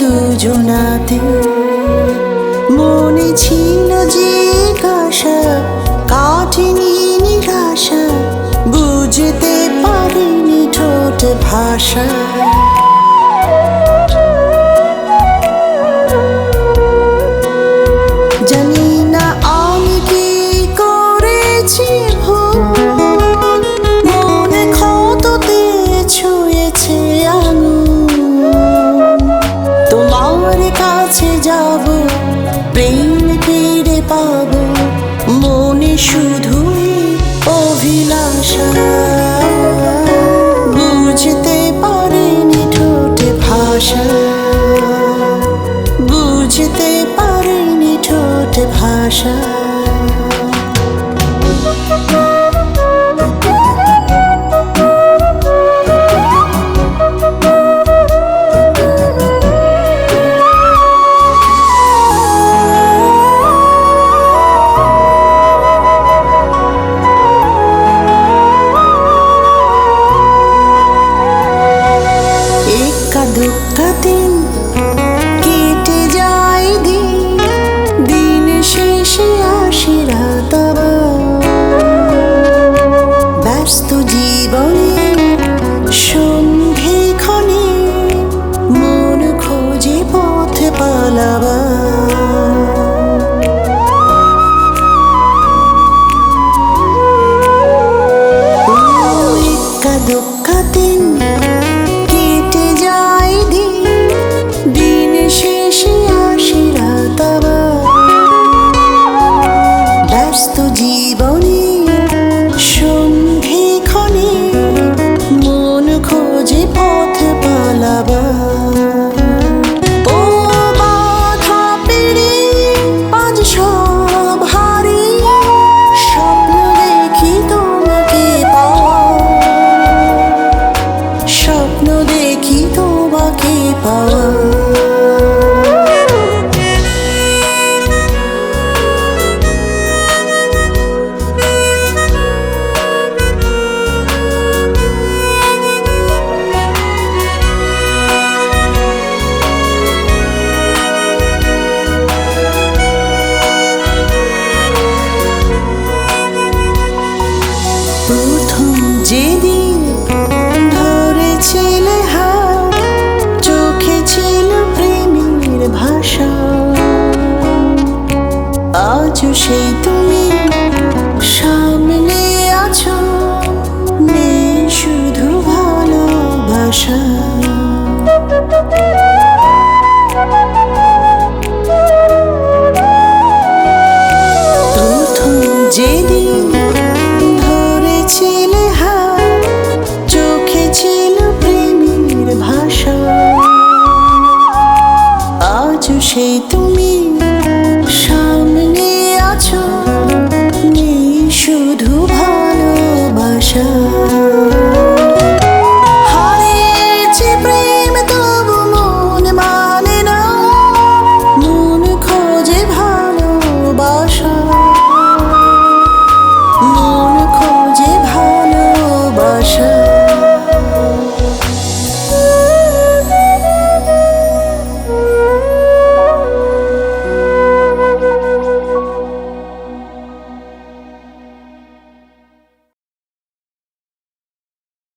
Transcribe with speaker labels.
Speaker 1: দুজনাতে মনে ছিল জিজ্ঞাসা কাটেনি নিরাশা বুঝতে পারিনি ঠোঁট ভাষা জানি না আমি কি করেছি ভুল মনে ক্ষততে ছুঁয়েছে আঙুল তোমার কাছে যাব প্রেম ফিরে পাবো মনে শুধুই অভিলাষা বুঝতে পারিনি ঠোঁটে ভাষা বুঝতে পারিনি ঠোঁটে ভাষা দুঃখাদিন কেটে যায় দিন দিন শেষে আসে রাত ব্যস্ত জীবনে সন্ধে ক্ষণে মন খোঁজে পথ পালাবা দুঃখাদিন জীবনে সন্ধে ক্ষণে মন খোঁজে পথ পালাবা ও বাধা পেরে আজ সব হারি স্বপ্ন দেখি তোমাকে পাওয়া স্বপ্ন দেখি তোমাকে পাওয়া প্রথম যেদিন ধরেছিলে হাত চোখে ছিল প্রেমের ভাষা আজও সেই তুমি সামনে আছো নেই শুধু ভালোবাসা প্রথম যেদিন চোখে ছিল প্রেমের ভাষা আজও সেই তুমি